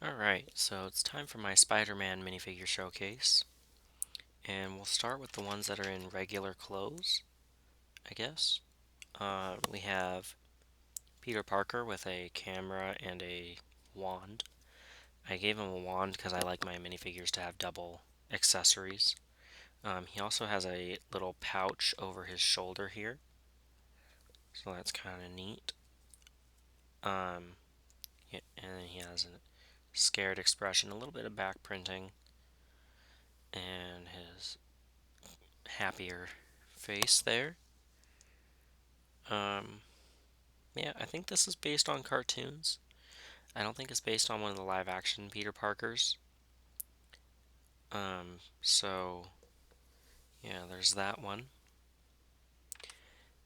Alright, so it's time for my Spider-Man minifigure showcase. And we'll start with the ones that are in regular clothes, I guess. We have Peter Parker with a camera and a wand. I gave him a wand because I like my minifigures to have double accessories. He also has a little pouch over his shoulder here, so that's kind of neat. Um, and then he has a scared expression, a little bit of back printing, and his happier face there. Um, yeah, I think this is based on cartoons. I don't think it's based on one of the live action Peter Parkers. So yeah, there's that one.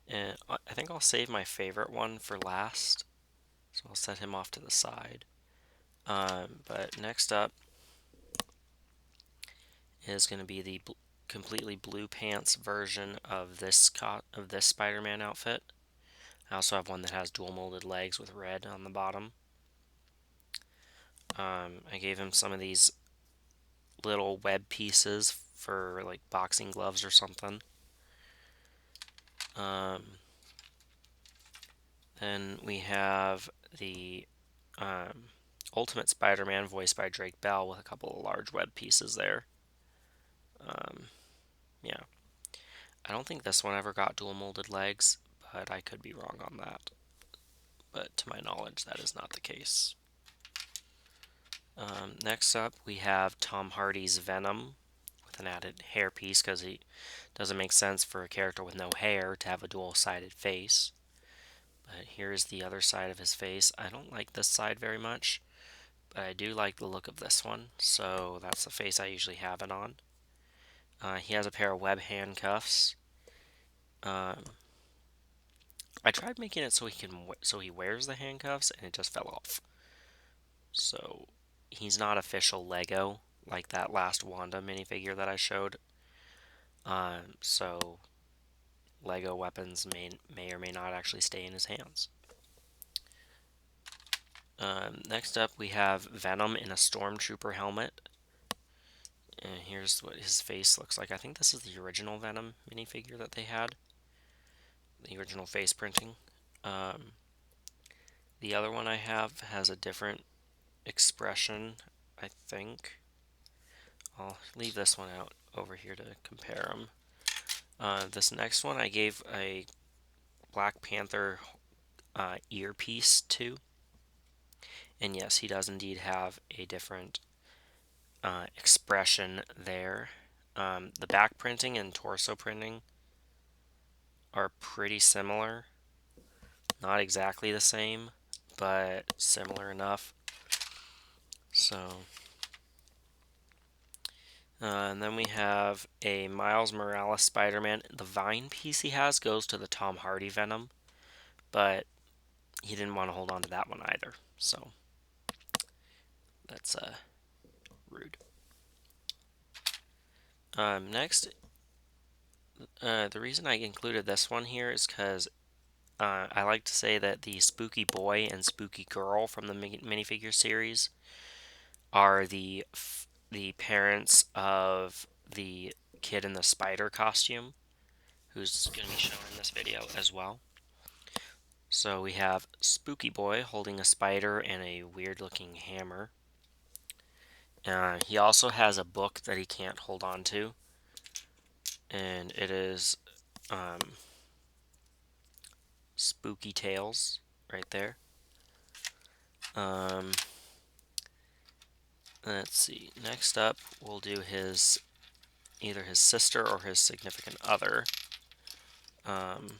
And I think I'll save my favorite one for last. So I'll set him off to the side. But next up is going to be the completely blue pants version of this Spider-Man outfit. I also have one that has dual molded legs with red on the bottom. I gave him some of these little web pieces for like boxing gloves or something. Um, then we have the um, Ultimate Spider-Man voiced by Drake Bell with a couple of large web pieces there. Um, yeah, I don't think this one ever got dual molded legs, but I could be wrong on that. But to my knowledge, that is not the case. Next up, we have Tom Hardy's Venom with an added hair piece because he doesn't make sense for a character with no hair to have a dual-sided face. But here's the other side of his face. I don't like this side very much, but I do like the look of this one, so that's the face I usually have it on. He has a pair of web handcuffs. Um, I tried making it so he wears the handcuffs, and it just fell off. So he's not official Lego like that last Wanda minifigure that I showed. So Lego weapons may or may not actually stay in his hands. Next up, we have Venom in a Stormtrooper helmet. And here's what his face looks like. I think this is the original Venom minifigure that they had, the original face printing. Um, the other one I have has a different expression, I think. I'll leave this one out over here to compare them. This next one I gave a Black Panther earpiece to. And yes, he does indeed have a different expression there. The back printing and torso printing are pretty similar. Not exactly the same, but similar enough. So, and then we have a Miles Morales Spider-Man. The Vine piece he has goes to the Tom Hardy Venom, but he didn't want to hold on to that one either. So, that's rude. Next, the reason I included this one here is because I like to say that the Spooky Boy and Spooky Girl from the minifigure series are the parents of the kid in the spider costume, who's going to be shown in this video as well. So we have Spooky Boy holding a spider and a weird-looking hammer. He also has a book that he can't hold on to, and it is Spooky Tales right there. Let's see. Next up, we'll do either his sister or his significant other. And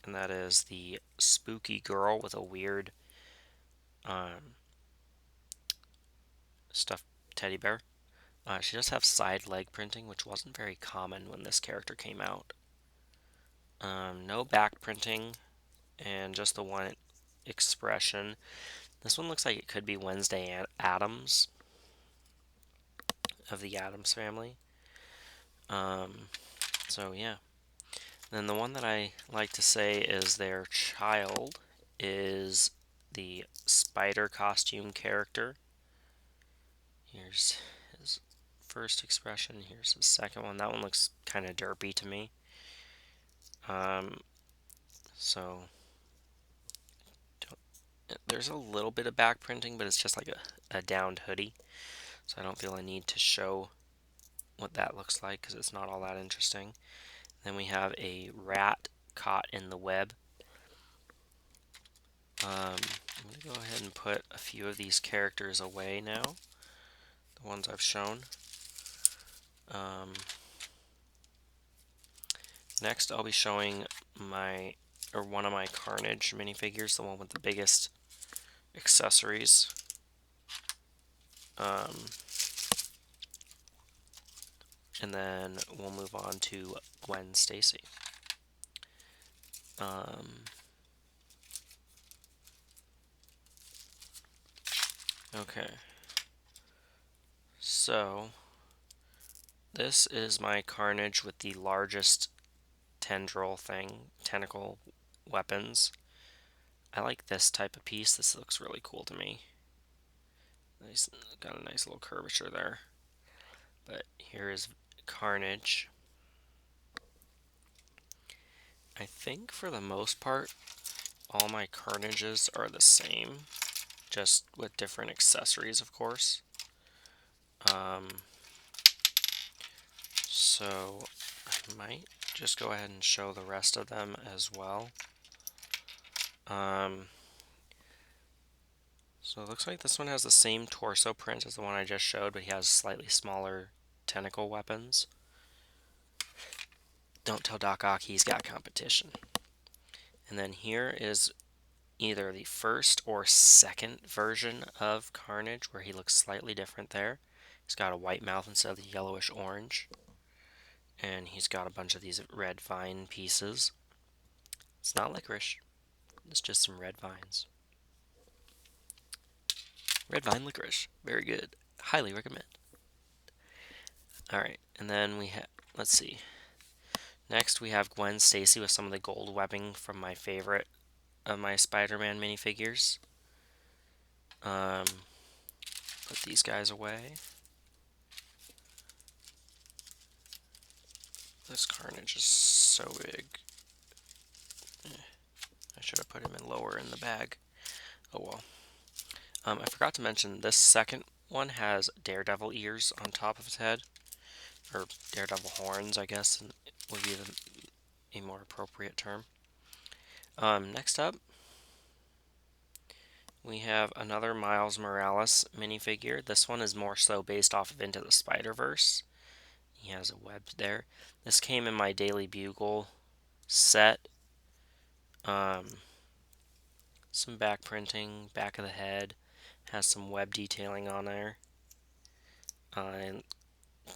that is the Spooky Girl with a weird stuffed teddy bear. She does have side leg printing, which wasn't very common when this character came out. No back printing, and just the one expression. This one looks like it could be Wednesday Addams of the Addams family. So yeah. Then the one that I like to say is their child is the spider costume character. Here's his first expression. Here's the second one. That one looks kind of derpy to me. So there's a little bit of back printing, but it's just like a downed hoodie. So I don't feel I need to show what that looks like because it's not all that interesting. Then we have a rat caught in the web. I'm going to go ahead and put a few of these characters away now, the ones I've shown. Next, I'll be showing one of my Carnage minifigures, the one with the biggest accessories. And then we'll move on to Gwen Stacy. Okay. So, this is my Carnage with the largest tentacle weapons. I like this type of piece. This looks really cool to me. Got a nice little curvature there. But here is Carnage. I think for the most part, all my Carnages are the same, just with different accessories, of course. So I might just go ahead and show the rest of them as well. So it looks like this one has the same torso print as the one I just showed, but he has slightly smaller tentacle weapons. Don't tell Doc Ock he's got competition. And then here is either the first or second version of Carnage, where he looks slightly different there. He's got a white mouth instead of the yellowish orange. And he's got a bunch of these red vine pieces. It's not licorice, it's just some red vines. Red vine licorice, very good. Highly recommend. Alright, and then we have, let's see. Next we have Gwen Stacy with some of the gold webbing from my favorite of my Spider-Man minifigures. Put these guys away. This Carnage is so big. I should have put him in lower in the bag. Oh well. I forgot to mention, this second one has Daredevil ears on top of his head. Or Daredevil horns, I guess, would be a more appropriate term. Next up, we have another Miles Morales minifigure. This one is more so based off of Into the Spider-Verse. He has a web there. This came in my Daily Bugle set. Some back printing, back of the head, has some web detailing on there. And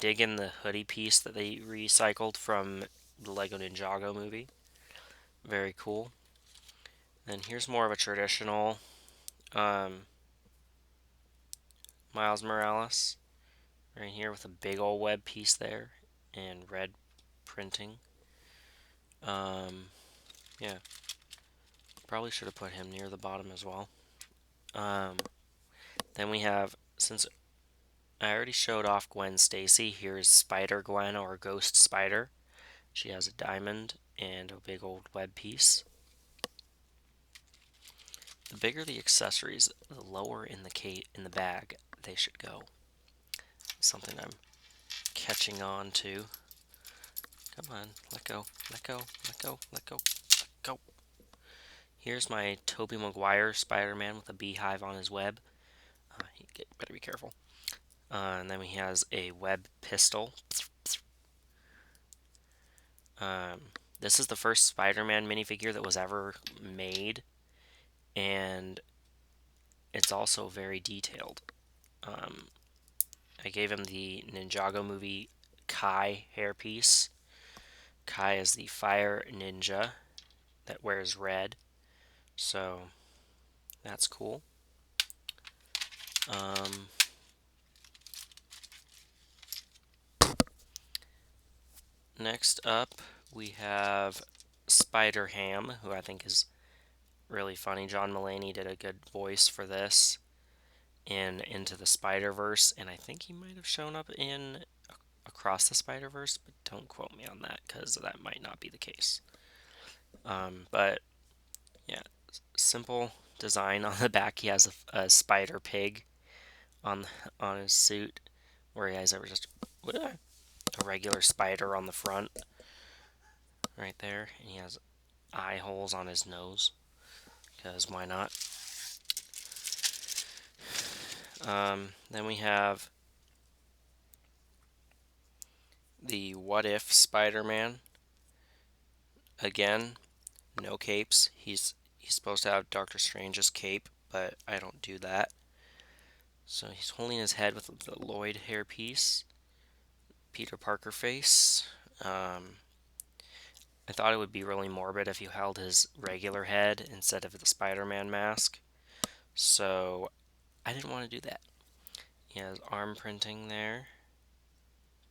dig in the hoodie piece that they recycled from the Lego Ninjago movie. Very cool. Then here's more of a traditional Miles Morales. Right here with a big old web piece there and red printing. Yeah. Probably should have put him near the bottom as well. Then we have, since I already showed off Gwen Stacy, here's Spider Gwen or Ghost Spider. She has a diamond and a big old web piece. The bigger the accessories, the lower in the bag they should go. Something I'm catching on to. Come on, let go, let go, let go, let go, let go. Here's my Tobey Maguire Spider-Man with a beehive on his web. Better be careful. And then he has a web pistol. This is the first Spider-Man minifigure that was ever made, and it's also very detailed. I gave him the Ninjago movie Kai hairpiece. Kai is the fire ninja that wears red, so that's cool. Next up, we have Spider-Ham, who I think is really funny. John Mulaney did a good voice for this. in Into the Spider-Verse, and I think he might have shown up in Across the Spider-Verse, but don't quote me on that because that might not be the case. But yeah, simple design on the back. He has a spider pig on on his suit, where he has just a regular spider on the front, right there, and he has eye holes on his nose, because why not? Then we have the What If Spider-Man. Again, no capes. He's supposed to have Doctor Strange's cape, but I don't do that. So he's holding his head with the Lloyd hairpiece, Peter Parker face. I thought it would be really morbid if you held his regular head instead of the Spider-Man mask, so I didn't want to do that. He has arm printing there,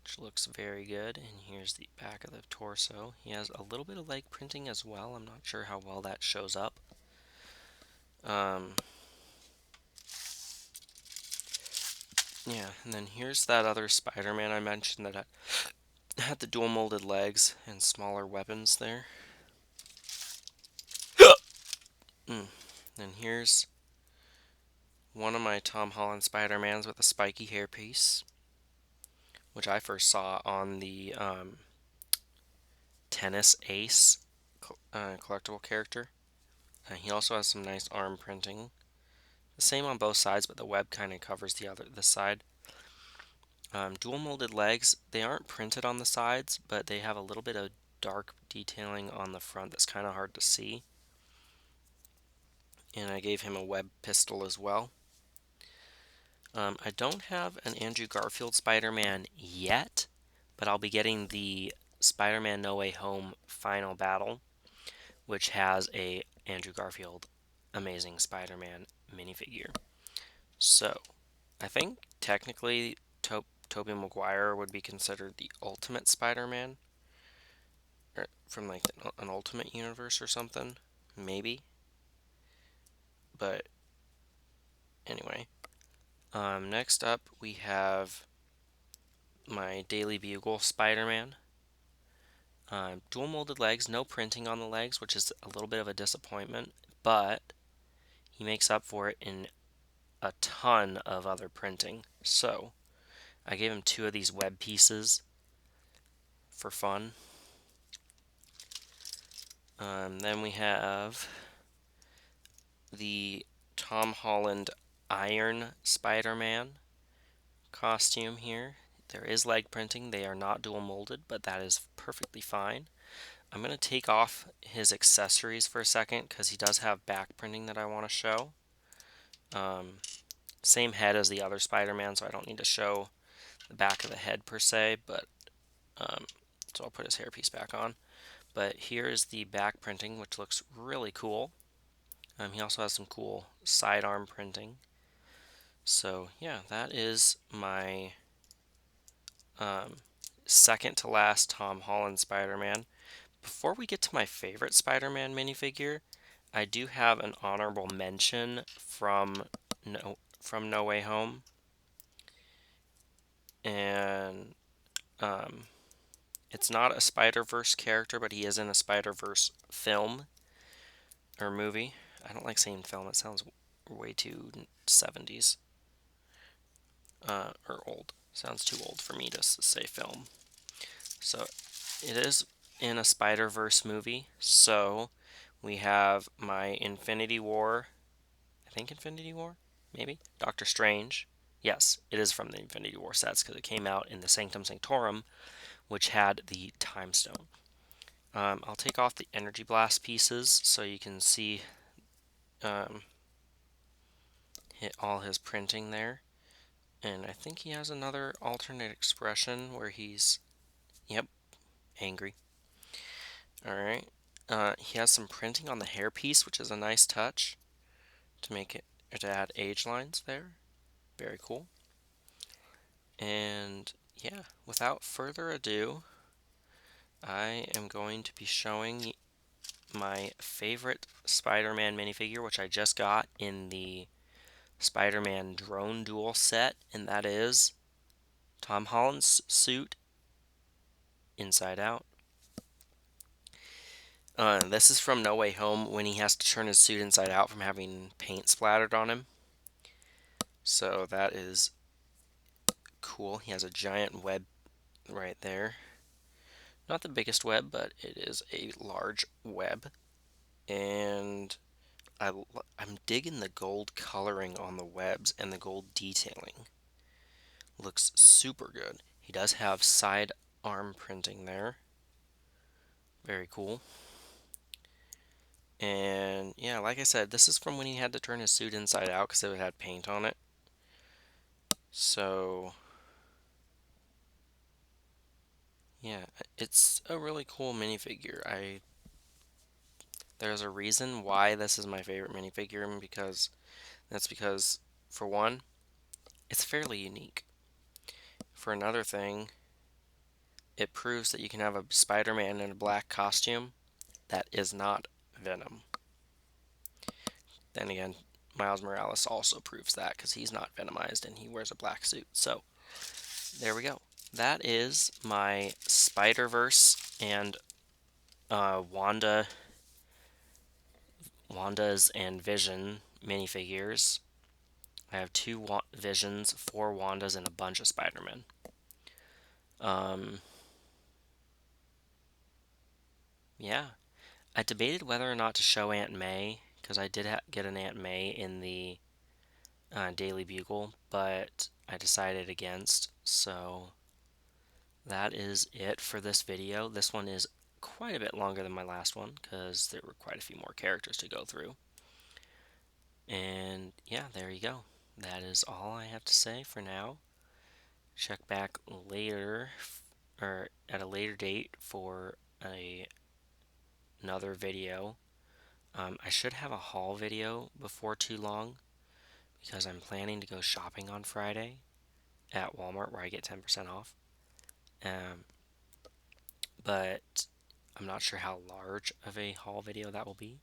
which looks very good, and here's the back of the torso. He has a little bit of leg printing as well. I'm not sure how well that shows up. Yeah, and then here's that other Spider-Man I mentioned that had the dual molded legs and smaller weapons there. And here's one of my Tom Holland Spider-Mans with a spiky hairpiece, which I first saw on the Tennis Ace collectible character. He also has some nice arm printing. The same on both sides, but the web kind of covers the side. Dual molded legs, they aren't printed on the sides, but they have a little bit of dark detailing on the front that's kind of hard to see. And I gave him a web pistol as well. I don't have an Andrew Garfield Spider-Man yet, but I'll be getting the Spider-Man No Way Home Final Battle, which has a Andrew Garfield Amazing Spider-Man minifigure. So, I think technically Tobey Maguire would be considered the ultimate Spider-Man, or from like an Ultimate Universe or something, maybe. But anyway, next up we have my Daily Bugle Spider-Man. Dual molded legs, no printing on the legs, which is a little bit of a disappointment, but he makes up for it in a ton of other printing. So I gave him 2 of these web pieces for fun. Then we have the Tom Holland Iron Spider-Man costume here. There is leg printing. They are not dual molded, but that is perfectly fine. I'm going to take off his accessories for a second because he does have back printing that I want to show. Same head as the other Spider-Man, so I don't need to show the back of the head per se, but so I'll put his hairpiece back on. But here is the back printing, which looks really cool. He also has some cool sidearm printing. So yeah, that is my second to last Tom Holland Spider-Man. Before we get to my favorite Spider-Man minifigure, I do have an honorable mention from No Way Home, and it's not a Spider-Verse character, but he is in a Spider-Verse film or movie. I don't like saying film; it sounds way too 70s or old. Sounds too old for me to say film. So it is in a Spider-Verse movie. So we have my Infinity War. I think Infinity War, maybe Doctor Strange. Yes, it is from the Infinity War sets because it came out in the Sanctum Sanctorum, which had the Time Stone. I'll take off the Energy Blast pieces so you can see all his printing there. And I think he has another alternate expression where he's, yep, angry. Alright. He has some printing on the hairpiece, which is a nice touch to make it, to add age lines there. Very cool. And yeah, without further ado, I am going to be showing my favorite Spider-Man minifigure, which I just got in the Spider-Man drone duel set, and that is Tom Holland's suit inside out. This is from No Way Home when he has to turn his suit inside out from having paint splattered on him. So that is cool. He has a giant web right there. Not the biggest web, but it is a large web. And I'm digging the gold coloring on the webs and the gold detailing. Looks super good. He does have side arm printing there. Very cool. And yeah, like I said, this is from when he had to turn his suit inside out because it had paint on it. So yeah, it's a really cool minifigure. There's a reason why this is my favorite minifigure, and because for one, it's fairly unique. For another thing, it proves that you can have a Spider-Man in a black costume that is not Venom. Then again, Miles Morales also proves that because he's not venomized and he wears a black suit. So there we go. That is my Spider-Verse and Wanda's and Vision minifigures. I have two Visions, four Wandas, and a bunch of Spider-Man. Yeah, I debated whether or not to show Aunt May because I did get an Aunt May in the Daily Bugle, but I decided against. So that is it for this video. This one is quite a bit longer than my last one because there were quite a few more characters to go through. And yeah, there you go. That is all I have to say for now. Check back later or at a later date for another video. I should have a haul video before too long because I'm planning to go shopping on Friday at Walmart where I get 10% off. But I'm not sure how large of a haul video that will be.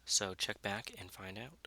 So check back and find out.